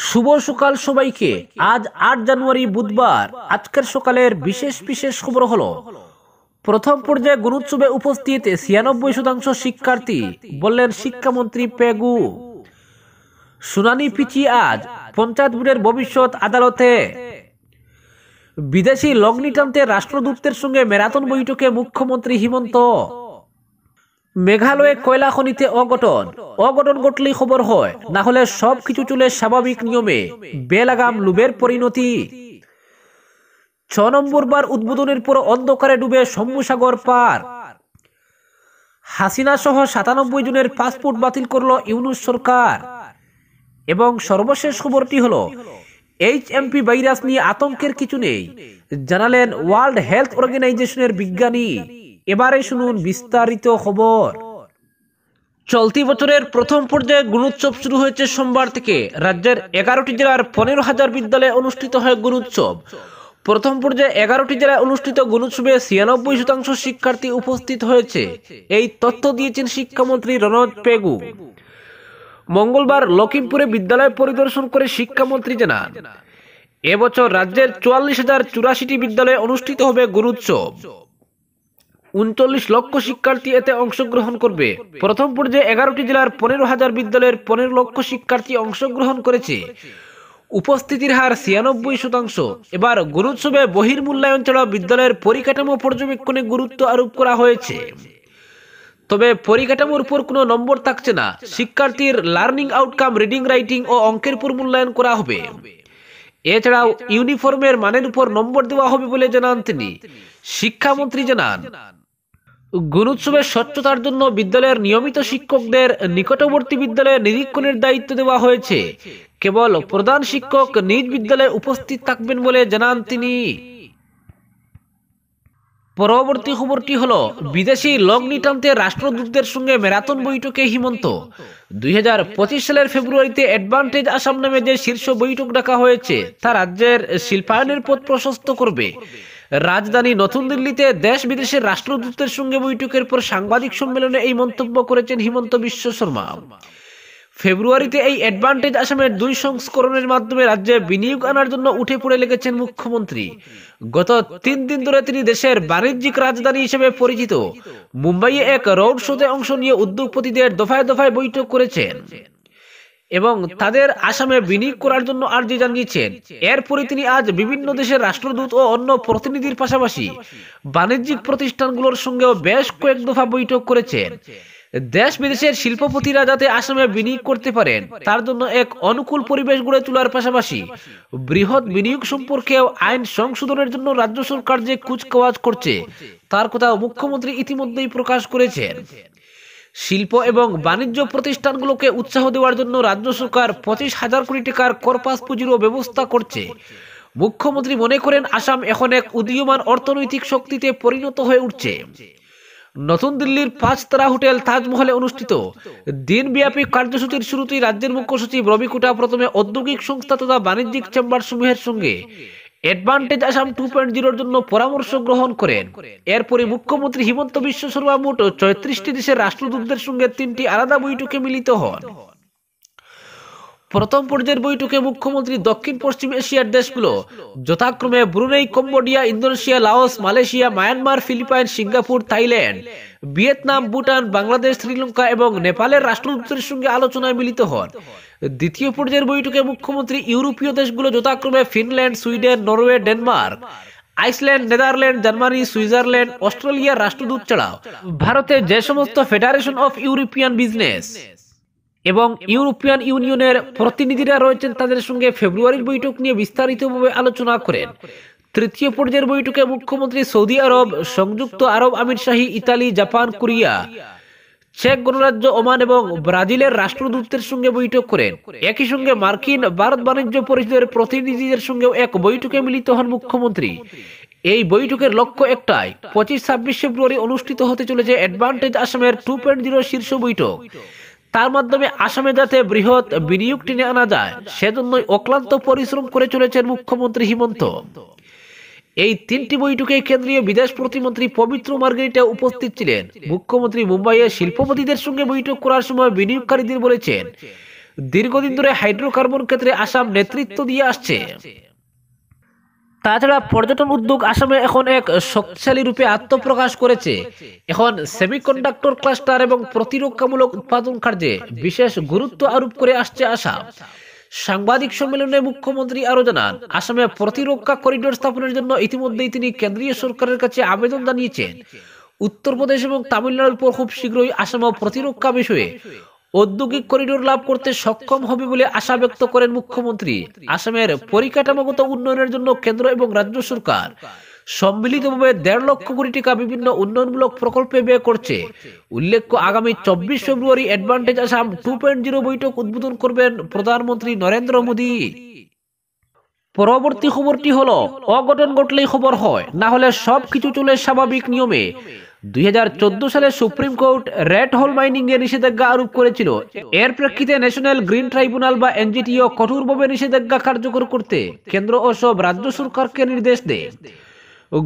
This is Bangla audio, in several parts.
শুভ সকাল সবাইকে। আজ 8 জানুয়ারি বুধবার। আজকের সকালের বিশেষ বিশেষ খবর হলো, প্রথম পর্যায়ে গুণোৎসবে উপস্থিত 96% শিক্ষার্থী, বললেন শিক্ষামন্ত্রী পেগু। শুনানি পিছিয়ে আজ পঞ্চায়েত বোর্ডের ভবিষ্যৎ আদালতে। বিদেশি লগ্নি টানতে রাষ্ট্রদূতের সঙ্গে ম্যারাথন বৈঠকে মুখ্যমন্ত্রী হিমন্ত। মেঘালয়ে কয়লা খনিতে অঘটন ঘটলেই খবর হয়, না হলে সবকিছু চলে স্বাভাবিক নিয়মে। বেলাগাম লুবের পরিণতি। 6 নম্বর বার উদ্বোধনের পর অন্ধকারে ডুবে শম্ভুসাগর পার। হাসিনা সহ 97 জনের পাসপোর্ট বাতিল করল ইউনূস সরকার। এবং সর্বশেষ খবরটি হলো, HMP ভাইরাস নিয়ে আতঙ্কের কিছু নেই, জানালেন ওয়ার্ল্ড হেলথ অর্গানাইজেশনের বিজ্ঞানী। এবারে শুনুন বিস্তারিত খবর। চলতি বছরের প্রথম পর্যায়ে গুণোৎসব শুরু হয়েছে সোমবার থেকে। রাজ্যের 11টি জেলার 15,000 বিদ্যালয়ে অনুষ্ঠিত হয় গুণোৎসব। প্রথম পর্যায়ে 11টি জেলায় অনুষ্ঠিত গুণোৎসবে 96% শিক্ষার্থী উপস্থিত হয়েছে। এই তথ্য দিয়েছেন শিক্ষামন্ত্রী রনজ পেগু। মঙ্গলবার লখিমপুরে বিদ্যালয় পরিদর্শন করে শিক্ষামন্ত্রী জানান, এবছর রাজ্যের 44,084টি বিদ্যালয়ে অনুষ্ঠিত হবে গুণোৎসব। 39 লক্ষ শিক্ষার্থী এতে অংশগ্রহণ করবে। প্রথম পর্যায়ে 11টি জেলার 15,000 বিদ্যালয়ের 15 লক্ষ শিক্ষার্থী অংশগ্রহণ করেছে। উপস্থিতির হার 96%। এবার গুণোৎসবে বহির্মূল্যায়ন ছাড়া বিদ্যালয়ের পরিকাঠামো পর্যবেক্ষণে গুরুত্ব আরোপ করা হয়েছে। তবে পরিকাঠামোর উপর কোনো নম্বর থাকছে না। শিক্ষার্থীর লার্নিং আউটকাম, রিডিং, রাইটিং ও অঙ্কের উপর মূল্যায়ন করা হবে। এছাড়াও ইউনিফর্মের মানের উপর নম্বর দেওয়া হবে বলে জানান তিনি। শিক্ষামন্ত্রী জানান, গুণোৎসবের স্বচ্ছতার জন্য বিদ্যালয়ের নিয়মিত শিক্ষকদের নিকটবর্তী বিদ্যালয়ে নিরীক্ষণের দায়িত্ব দেওয়া হয়েছে। কেবল প্রধান শিক্ষক নিজ বিদ্যালয়ে উপস্থিত থাকবেন বলে জানান তিনি। পরবর্তী খবরটি হলো, বিদেশি লগ্নি টানতে রাষ্ট্রদূতদের সঙ্গে ম্যারাথন বৈঠকে হিমন্ত। 2025 সালের ফেব্রুয়ারিতে অ্যাডভান্টেজ আসাম নামে যে শীর্ষ বৈঠক ডাকা হয়েছে, তা রাজ্যের শিল্পায়নের পথ প্রশস্ত করবে। রাজধানী নতুন দিল্লিতে দেশ বিদেশের রাষ্ট্রদূতদের সঙ্গে বৈঠকের পর সাংবাদিক সম্মেলনে এই মন্তব্য করেছেন হিমন্ত বিশ্ব শর্মা। ফেব্রুয়ারিতে এই অ্যাডভান্টেজ আসামের 2 সংস্করণের মাধ্যমে রাজ্যে বিনিয়োগ আনার জন্য উঠে পড়ে লেগেছেন মুখ্যমন্ত্রী। গত 3 দিন ধরে তিনি দেশের বাণিজ্যিক রাজধানী হিসেবে পরিচিত মুম্বাইয়ে এক রোড শোতে অংশ নিয়ে উদ্যোগপতিদের দফায় দফায় বৈঠক করেছেন এবং তাদের আসামে বিনিয়োগ করার জন্য আর্জি জানিয়েছেন। এরপরে তিনি আজ বিভিন্ন দেশের রাষ্ট্রদূত ও অন্য প্রতিনিধির পাশাপাশি বাণিজ্যিক প্রতিষ্ঠানগুলোর সঙ্গেও বেশ কয়েক দফা বৈঠক করেছেন। দেশ বিদেশের শিল্পপতিরা যাতে আসামে বিনিয়োগ করতে পারেন, তার জন্য এক অনুকূল পরিবেশ গড়ে তোলার পাশাপাশি বৃহৎ বিনিয়োগ সম্পর্কেও আইন সংশোধনের জন্য রাজ্য সরকার যে কুচকাওয়াজ করছে, তার কথা মুখ্যমন্ত্রী ইতিমধ্যেই প্রকাশ করেছেন। শিল্প এবং বাণিজ্য প্রতিষ্ঠানগুলোকে উৎসাহ দেওয়ার জন্য রাজ্য সরকার 25,000 কোটি টাকার করপাস পুঁজিরও ব্যবস্থা করছে। মুখ্যমন্ত্রী মনে করেন, আসাম এখন এক উদীয়মান অর্থনৈতিক শক্তিতে পরিণত হয়ে উঠছে। নতুন দিল্লির 5 তারা হোটেল তাজমহলে অনুষ্ঠিত দিনব্যাপী কার্যসূচির শুরুতেই রাজ্যের মুখ্য সচিব রবি কুটা প্রথমে ঔদ্যোগিক সংস্থা তথা বাণিজ্যিক চেম্বার সমূহের সঙ্গে অ্যাডভান্টেজ আসাম 2.0 জন্য পরামর্শ গ্রহণ করেন। এরপরে মুখ্যমন্ত্রী হিমন্ত বিশ্ব শর্মা মোট 34টি দেশের রাষ্ট্রদূতদের সঙ্গে 3টি আলাদা বৈঠকে মিলিত হন। প্রথম পর্যায়ের বৈঠকে মুখ্যমন্ত্রী দক্ষিণ পশ্চিম এশিয়ার দেশগুলো যথাক্রমে Brunei, Cambodia, Indonesia, Laos, Malaysia, Myanmar, Philippine, Singapore, Thailand, Vietnam, Bhutan, Bangladesh, Sri Lanka এবং নেপালের রাষ্ট্রদূতের সঙ্গে আলোচনায় মিলিত হন। দ্বিতীয় পর্যায়ের বৈঠকে মুখ্যমন্ত্রী ইউরোপীয় দেশগুলো যথাক্রমে Finland, Sweden, Norway, Denmark, Iceland, Netherland, Germany, Switzerland, অস্ট্রেলিয়ার রাষ্ট্রদূত ছাড়াও ভারতে যে সমস্ত ফেডারেশন অফ ইউরোপিয়ান বিজনেস এবং ইউরোপিয়ান ইউনিয়নের প্রতিনিধিরা রয়েছেন, তাদের সঙ্গে ফেব্রুয়ারির বৈঠক নিয়ে বিস্তারিতভাবে আলোচনা করেন। তৃতীয় পর্যায়ের বৈঠকে মুখ্যমন্ত্রী সৌদি আরব, সংযুক্ত আরব আমিরশাহী, ইতালি, জাপান, কোরিয়া, চেক গণরাজ্য, ওমান এবং ব্রাজিলের রাষ্ট্রদূতদের সঙ্গে বৈঠক করেন। একই সঙ্গে মার্কিন ভারত বাণিজ্য পরিষদের প্রতিনিধিদের সঙ্গেও এক বৈঠকে মিলিত হন মুখ্যমন্ত্রী। এই বৈঠকের লক্ষ্য একটাই, 25-26 ফেব্রুয়ারি অনুষ্ঠিত হতে চলেছে অ্যাডভান্টেজ আসামের 2.0 শীর্ষ বৈঠক। তার মাধ্যমে আসামে যাতে বৃহৎ বিনিয়োগ টেনে আনা যায়, সেজন্যই অক্লান্ত পরিশ্রম করে চলেছেন মুখ্যমন্ত্রী হিমন্ত। এই 3টি বৈঠকে কেন্দ্রীয় বিদেশ প্রতিমন্ত্রী পবিত্র মার্গেরিটা উপস্থিত ছিলেন। মুখ্যমন্ত্রী মুম্বাইয়ে শিল্পপতিদের সঙ্গে বৈঠক করার সময় বিনিয়োগকারীদের বলেছেন, দীর্ঘদিন ধরে হাইড্রোকার্বন ক্ষেত্রে আসাম নেতৃত্ব দিয়ে আসছে। তাছাড়া পর্যটন উদ্যোগ আসামে এখন এক শক্তিশালী রূপে আত্মপ্রকাশ করেছে। এখন সেমিকন্ডাক্টর ক্লাস্টার এবং প্রতিরক্ষামূলক উৎপাদন কার্যে বিশেষ গুরুত্ব আরোপ করে আসছে আসাম। সাংবাদিক সম্মেলনে মুখ্যমন্ত্রী আরো জানান, আসামে প্রতিরক্ষা করিডোর স্থাপনের জন্য ইতিমধ্যেই তিনি কেন্দ্রীয় সরকারের কাছে আবেদন জানিয়েছেন। উত্তরপ্রদেশ এবং তামিলনাড়ুর পর খুব শীঘ্রই আসামও প্রতিরক্ষা বিষয়ে ঔদ্যোগিক করিডোর লাভ করতে সক্ষম হবে বলে আশা ব্যক্ত করেন মুখ্যমন্ত্রী। আসামের পরিকাঠামোগত উন্নয়নের জন্য কেন্দ্র এবং রাজ্য সরকার সম্মিলিতভাবে 1.5 লক্ষ কোটি টাকা বিভিন্ন উন্নয়নমূলক প্রকল্পে ব্যয় করছে। উল্লেখ্য, আগামী 24 ফেব্রুয়ারি অ্যাডভান্টেজ আসাম 2.0 বৈঠক উদ্বোধন করবেন প্রধানমন্ত্রী নরেন্দ্র মোদী। পরবর্তী খবরটি হলো, অঘটন ঘটলেই খবর হয়, না হলে সবকিছু চলে স্বাভাবিক নিয়মে। 2014 সালে supreme court red hole mining এর নিষেধাজ্ঞা আরোপ করেছিল। এর প্রেক্ষিতে ন্যাশনাল গ্রিন ট্রাইব্যুনাল বা এনজিটিও কঠোরভাবে নিষেধাজ্ঞা কার্যকর করতে কেন্দ্র ও সব রাজ্য সরকারকে নির্দেশ দেয়।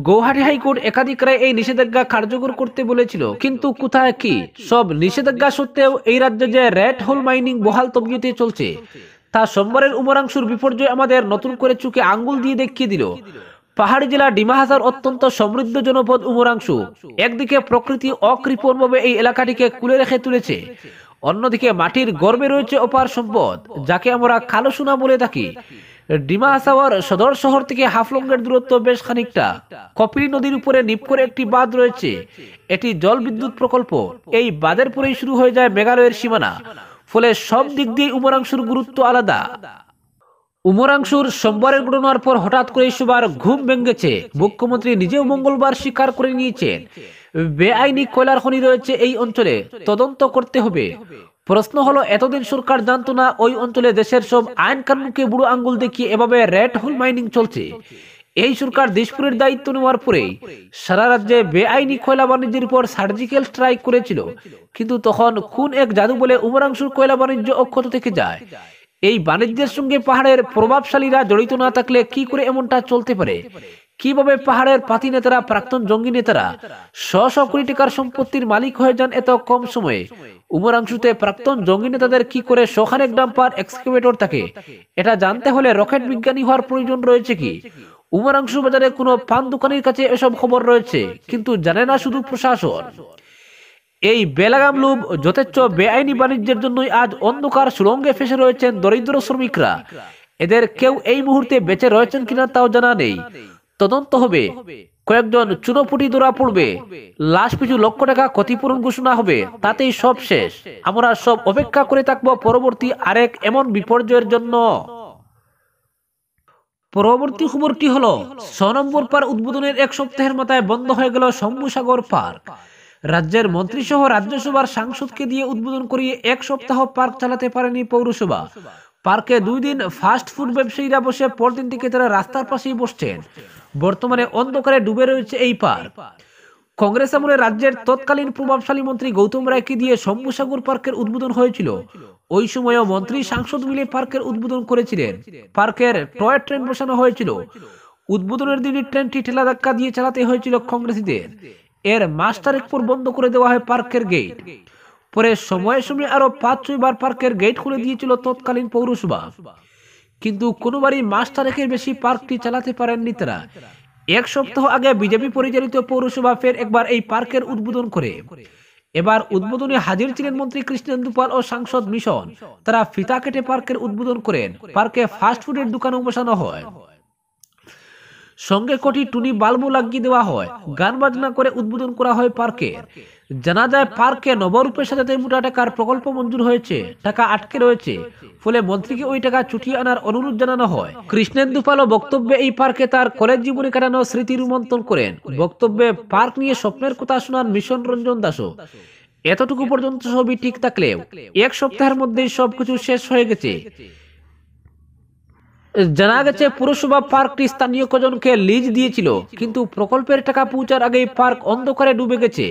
গৌহাটি হাইকোর্ট একাধিক রায় এই নিষেধাজ্ঞা কার্যকর করতে বলেছিল, কিন্তু কোথায় কি সব নিষেধাজ্ঞা সত্ত্বেও এই রাজ্যে যে রেড হোল মাইনিং বহাল তবিয়তে চলছে তা সোমবারের উমরাংশুর বিপর্যয় আমাদের নতুন করে চোখে আঙ্গুল দিয়ে দেখিয়ে দিল। পাহাড়ি জেলা ডিমা হাসার অত্যন্ত সমৃদ্ধ জনপদ উমরাংশু একদিকে প্রকৃতি অকৃপণভাবে এই এলাকাটিকে কুলে রেখে তুলেছে, অন্যদিকে মাটির গর্ভে রয়েছে অপার সম্পদ, যাকে আমরা কালো সোনা বলে থাকি। ডিমা হাসাওয়ার সদর শহর থেকে হাফলংয়ের দূরত্ব বেশ খানিকটা। কপিলী নদীর উপরে নিপ করে একটি বাঁধ রয়েছে, এটি জল বিদ্যুৎ প্রকল্প। এই বাঁধের পরেই শুরু হয়ে যায় মেঘালয়ের সীমানা, ফলে সব দিক দিয়ে উমরাংশুর গুরুত্ব আলাদা। উমরাংশুর সোমবারের ঘটনার পর হঠাৎ করে সবার ঘুম ভেঙেছে। মুখ্যমন্ত্রী নিজেও মঙ্গলবার স্বীকার করে নিয়েছেন বেআইনি কয়লার খনি রয়েছে এই অঞ্চলে, তদন্ত করতে হবে। প্রশ্ন হলো, এতদিন সরকার জানতো না ওই অঞ্চলে দেশের সব আইন কানুনকে বুড়ো আঙ্গুল দেখিয়ে এভাবে রেড হোল মাইনিং চলছে? এই সরকার দিশপুরের দায়িত্ব নেওয়ার পরেই সারা রাজ্যে বেআইনি কয়লা বাণিজ্যের উপর সার্জিক্যাল স্ট্রাইক করেছিল, কিন্তু তখন কোন এক জাদু বলে উমরাংশুর কয়লা বাণিজ্য অক্ষত থেকে যায়। এই বাণিজ্যের সঙ্গে পাহাড়ের প্রভাবশালীরা জড়িত না থাকলে কি করে এমনটা চলতে পারে? কিভাবে পাহাড়ের পাতি নেতারা, প্রাক্তন জঙ্গি নেতারা শ কোটি টাকার সম্পত্তির মালিক হয়ে যান এত কম সময়ে? উমরাংশুতে প্রাক্তন জঙ্গি নেতাদের কি করে শখানেক ডাম্পার এক্সকাভেটর থাকে? এটা জানতে হলে রকেট বিজ্ঞানী হওয়ার প্রয়োজন রয়েছে কি? উমরাংশু বাজারে কোনো পান দোকানের কাছে এসব খবর রয়েছে, কিন্তু জানে না শুধু প্রশাসন। এই বেলাগাম লোভ, যথেচ্ছ বেআইনি বাণিজ্যের জন্যই আজ অন্ধকার সুড়ঙ্গে ফেসে রয়েছেন দরিদ্র শ্রমিকরা। এদের কেউ এই মুহূর্তে বেঁচে রয়েছেন কিনা তাও জানা নেই। তদন্ত হবে, কয়েকজন চুনোপুটি ধরা পড়বে, লাশ পিছু লক্ষ টাকা ক্ষতিপূরণ ঘোষণা হবে, তাতেই সব শেষ। আমরা সব অপেক্ষা করে থাকবো পরবর্তী আরেক এমন বিপর্যয়ের জন্য। পরবর্তী খবরটি হলো, 6 নম্বর পার্ক উদ্বোধনের 1 সপ্তাহের মাথায় বন্ধ হয়ে গেল শম্ভুসাগর পার্ক। রাজ্যের মন্ত্রী সহ রাজ্যসভার সাংসদকে দিয়ে উদ্বোধন করিয়ে 1 সপ্তাহ পার্ক চালাতে পারেনি পৌরসভা। পার্কে 2 দিন ফাস্ট ফুড ব্যবসায়ীরা বসে, পরদিন থেকে তারা রাস্তার পাশেই বসছেন। বর্তমানে অন্ধকারে ডুবে রয়েছে এই পার্ক। কংগ্রেস আমলে রাজ্যের তৎকালীন প্রভাবশালী মন্ত্রী গৌতম রায়কে দিয়ে শম্ভুসাগর পার্কের উদ্বোধন হয়েছিল। ওই সময়ও মন্ত্রী সাংসদ মিলে পার্কের উদ্বোধন করেছিলেন। পার্কের টয় ট্রেন বসানো হয়েছিল। উদ্বোধনের দিনই ট্রেনটি ঠেলা ধাক্কা দিয়ে চালাতে হয়েছিল কংগ্রেসীদের। এর মাস তারিখ পর বন্ধ করে দেওয়া হয় পার্কের গেট। পরে সময়ে সময়ে আরো 5-6 বার পার্কের গেট খুলে দিয়েছিল তৎকালীন পৌরসভা, কিন্তু কোনোবারই মাস তারিখের বেশি পার্কটি চালাতে পারেননি তারা। 1 সপ্তাহ আগে বিজেপি পরিচালিত পৌরসভা ফের একবার এই পার্কের উদ্বোধন করে। এবার উদ্বোধনে হাজির ছিলেন মন্ত্রী কৃষ্ণেন্দু পাল ও সাংসদ মিশন। তারা ফিতা কেটে পার্কের উদ্বোধন করেন। পার্কে ফাস্টফুডের দোকানও বসানো হয়, সঙ্গে কোটি টুনি বাল্বও লাগিয়ে দেওয়া হয়। গান বাজনা করে উদ্বোধন করা হয় পার্কের। জানা যায় পার্কে নবরূপে সাজাতে মোটা টাকার প্রকল্প মঞ্জুর হয়েছে, টাকা আটকে রয়েছে, ফলে মন্ত্রীকে ওই টাকা চুটিয়ে আনার অনুরোধ জানানো হয়। কৃষ্ণেন্দু পালও বক্তব্যে এই পার্কে তার কলেজ জীবনে কাটানো স্মৃতি রোমন্থন করেন। বক্তব্যে পার্ক নিয়ে স্বপ্নের কথা শোনান মিশন রঞ্জন দাসও। এতটুকু পর্যন্ত সবই ঠিক থাকলেও 1 সপ্তাহের মধ্যেই সবকিছু শেষ হয়ে গেছে। জানা গেছে পুরসভা পার্কটি স্থানীয় কজনকে লিজ দিয়েছিল, কিন্তু প্রকল্পের টাকা পৌঁছার আগেই পার্ক অন্ধকারে ডুবে গেছে।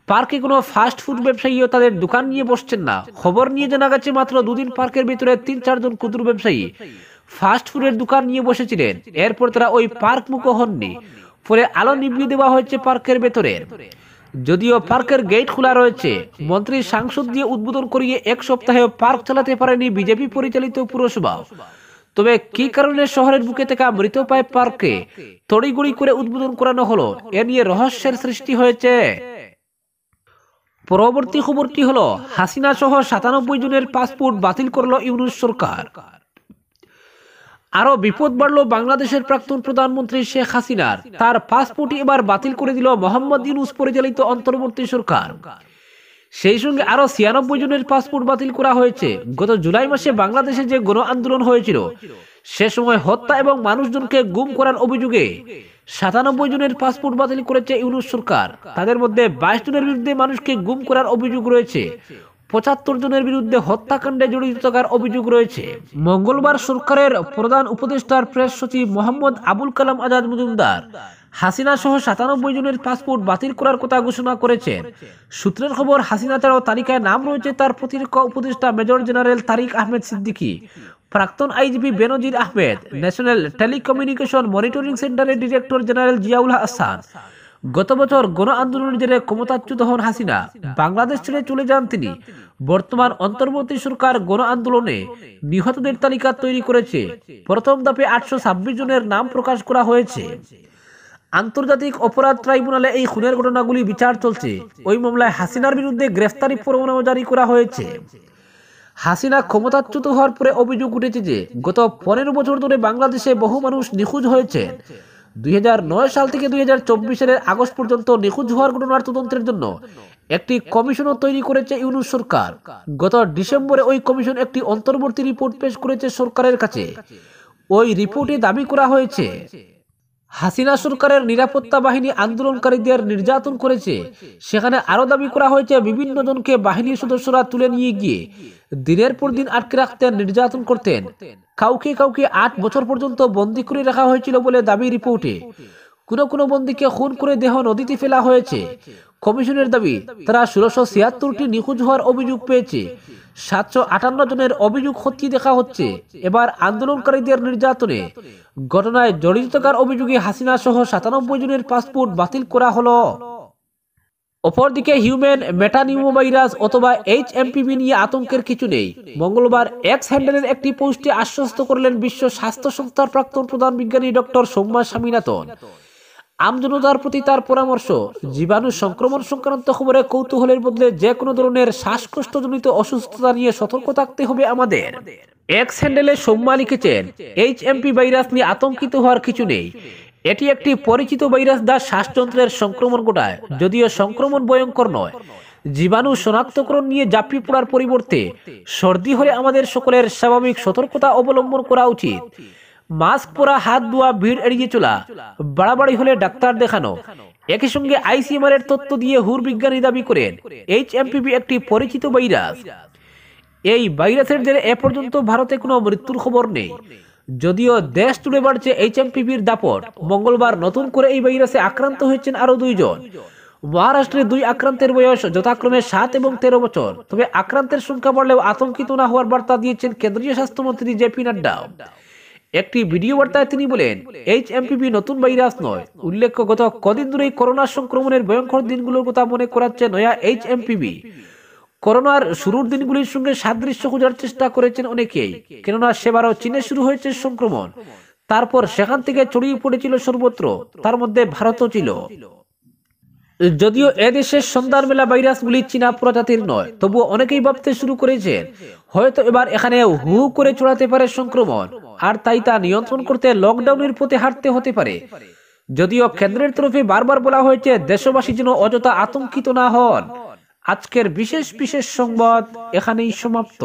পার্কে কোনো ফাস্ট ফুড ব্যবসায়ীও তাদের দোকান নিয়ে বসছেন না। খবর নিয়ে জানা গেছে মাত্র 2 দিন পার্কের ভিতরে 3-4 জন ক্ষুদ্র ব্যবসায়ী ফাস্ট ফুডের দোকান নিয়ে বসেছিলেন। এরপর তারা ওই পার্ক মুখ হননি, ফলে আলো নিভিয়ে দেওয়া হয়েছে পার্কের ভেতরে। যদিও পার্কের গেট খোলা রয়েছে, মন্ত্রী সাংসদ দিয়ে উদ্বোধন করিয়ে এক সপ্তাহে পার্ক চালাতে পারেনি বিজেপি পরিচালিত পুরসভা। তবে কি কারণে শহরের বুকে থাকা মৃতপ্রায় পার্কে তড়িঘড়ি করে উদ্বোধন করানো হলো, এ নিয়ে রহস্যের সৃষ্টি হয়েছে। পরবর্তী খবরটি হলো, হাসিনা সহ 97 জনের পাসপোর্ট বাতিল করল ইউনূস সরকার। আরো বিপদ বাড়লো বাংলাদেশের প্রাক্তন প্রধানমন্ত্রী শেখ হাসিনার। তার পাসপোর্টই এবার বাতিল করে দিল মোহাম্মদ ইউনূস পরিচালিত অন্তর্বর্তী সরকার। সেই সঙ্গে আরো 96 জনের পাসপোর্ট বাতিল করা হয়েছে। গত জুলাই মাসে বাংলাদেশে যে গণ আন্দোলন হয়েছিল, সে সময় হত্যা এবং মানুষজনকে গুম করার অভিযোগে 97 জনের পাসপোর্ট বাতিল করেছে ইউনূস সরকার। তাদের মধ্যে 22 জনের বিরুদ্ধে মানুষকে গুম করার অভিযোগ রয়েছে, 75 জনের বিরুদ্ধে হত্যাকাণ্ডে জড়িত থাকার অভিযোগ রয়েছে। মঙ্গলবার সরকারের প্রধান উপদেষ্টার প্রেস সচিব মোহাম্মদ আবুল কালাম আজাদ মজুমদার হাসিনা সহ 97 জনের পাসপোর্ট বাতিল করার কথা ঘোষণা করেছেন। সূত্রের খবর, হাসিনা ছাড়াও তালিকায় নাম রয়েছে তার প্রতিরক্ষা উপদেষ্টা মেজর জেনারেল তারিক আহমেদ সিদ্দিকী, প্রাক্তন আইজিপি বেনজির আহমেদ, ন্যাশনাল টেলিকমিউনিকেশন মনিটরিং সেন্টারের ডিরেক্টর জেনারেল জিয়াউল হাসান। গত বছর গণ আন্দোলনের জেরে ক্ষমতাচ্যুত হন হাসিনা, বাংলাদেশ ছেড়ে চলে যান তিনি। বর্তমান অন্তর্বর্তী সরকার গণ আন্দোলনে নিহতদের তালিকা তৈরি করেছে। প্রথম ধাপে 826 জনের নাম প্রকাশ করা হয়েছে। আন্তর্জাতিক অপরাধ ট্রাইব্যুনালে এই খুনের ঘটনাগুলি বিচার চলছে। ওই মামলায় হাসিনার বিরুদ্ধে গ্রেফতারি পরোয়ানাও জারি করা হয়েছে। হাসিনা ক্ষমতাচ্যুত হওয়ার পরে অভিযোগ উঠেছে যে গত 15 বছর ধরে বাংলাদেশে বহু মানুষ নিখোঁজ হয়েছেন। 2009 সাল থেকে 2024 সালের আগস্ট পর্যন্ত নিখোঁজ হওয়ার ঘটনার তদন্তের জন্য একটি কমিশনও তৈরি করেছে ইউনূস সরকার। গত ডিসেম্বরে ওই কমিশন একটি অন্তর্বর্তী রিপোর্ট পেশ করেছে সরকারের কাছে। ওই রিপোর্টে দাবি করা হয়েছে, হাসিনা সরকারের নিরাপত্তা বাহিনী আন্দোলনকারীদের নির্যাতন করেছে। সেখানে আরো দাবি করা হয়েছে, বিভিন্ন জনকে বাহিনীর সদস্যরা তুলে নিয়ে গিয়ে দিনের পর দিন আটকে রাখতেন, নির্যাতন করতেন। কাউকে কাউকে 8 বছর পর্যন্ত বন্দী করে রাখা হয়েছিল বলে দাবি রিপোর্টে। কোনো বন্দীকে খুন করে দেহ নদীতে ফেলা হয়েছে। কমিশনের দাবি, তারা 1676টি নিখোঁজ হওয়ার অভিযোগ পেয়েছে। 758 জনের অভিযোগ খতিয়ে দেখা হচ্ছে। এবার আন্দোলনকারীদের নির্যাতনে ঘটনায় জড়িত থাকার অভিযোগে হাসিনা সহ 97 জনের পাসপোর্ট বাতিল করা হলো। অপরদিকে হিউম্যান মেটানিউমোভাইরাস অথবা HMPV নিয়ে আতঙ্কের কিছু নেই। মঙ্গলবার এক্স হ্যান্ডেলের একটি পোস্টে আশ্বস্ত করলেন বিশ্ব স্বাস্থ্য সংস্থার প্রাক্তন প্রধান বিজ্ঞানী ডক্টর সৌম্যা স্বামীনাথন। আমজনতার প্রতি তার পরামর্শ, জীবাণু সংক্রমণ সংক্রান্ত খবরে কৌতূহলের বদলে যে কোনো ধরনের শ্বাসকষ্টজনিত অসুস্থতা নিয়ে সতর্ক থাকতে হবে আমাদের। এক্স হ্যান্ডেলে সৌম্যা লিখেছেন, HMP ভাইরাস নিয়ে আতঙ্কিত হওয়ার কিছু নেই। এটি একটি পরিচিত ভাইরাস যা শ্বাসযন্ত্রের সংক্রমণ ঘটায়। যদিও সংক্রমণ ভয়ঙ্কর নয়, জীবাণু শনাক্তকরণ নিয়ে ঝাঁপিয়ে পড়ার পরিবর্তে সর্দি হলে আমাদের সকলের স্বাভাবিক সতর্কতা অবলম্বন করা উচিত। মাস্ক পরা, হাত ধোয়া, ভিড় এড়িয়ে চলা, বাড়াবাড়ি হলে ডাক্তার দেখানো। একই সঙ্গে ICMR এর তথ্য দিয়ে হুর বিজ্ঞানী দাবি করেন, HMPV একটি পরিচিত ভাইরাস। এই ভাইরাসের জেরে এ পর্যন্ত ভারতে কোনো মৃত্যুর খবর নেই। যদিও দেশ জুড়ে বাড়ছে HMPVর দাপট। মঙ্গলবার নতুন করে এই ভাইরাসে আক্রান্ত হয়েছেন আরো 2 জন। মহারাষ্ট্রে 2 আক্রান্তের বয়স যথাক্রমে 7 এবং 13 বছর। তবে আক্রান্তের সংখ্যা বাড়লেও আতঙ্কিত না হওয়ার বার্তা দিয়েছেন কেন্দ্রীয় স্বাস্থ্যমন্ত্রী JP নাড্ডা। একটি ভিডিও বার্তায় তিনি বলেন, HMPV নতুন ভাইরাস নয়। উল্লেখ্য, গত কদিন ধরেই করোনা সংক্রমণের ভয়ঙ্কর দিনগুলোর কথা মনে করাচ্ছে নয়া HMPV। করোনার শুরুর দিনগুলির সঙ্গে সাদৃশ্য খোঁজার চেষ্টা করেছেন অনেকেই, কেননা সেবারও চীনে শুরু হয়েছে সংক্রমণ। তারপর সেখান থেকে ছড়িয়ে পড়েছিল সর্বত্র, তার মধ্যে ভারতও ছিল। যদিও এদেশের সন্ধ্যার মেলা ভাইরাসগুলি চীনা প্রজাতির নয়, তবুও অনেকেই ভাবতে শুরু করেছেন হয়তো এবার এখানে হু করে ছড়াতে পারে সংক্রমণ, আর তাই তা নিয়ন্ত্রণ করতে লকডাউনের পথে হাঁটতে হতে পারে। যদিও কেন্দ্রের তরফে বারবার বলা হয়েছে দেশবাসী যেন অযথা আতঙ্কিত না হন। আজকের বিশেষ সংবাদ এখানেই সমাপ্ত।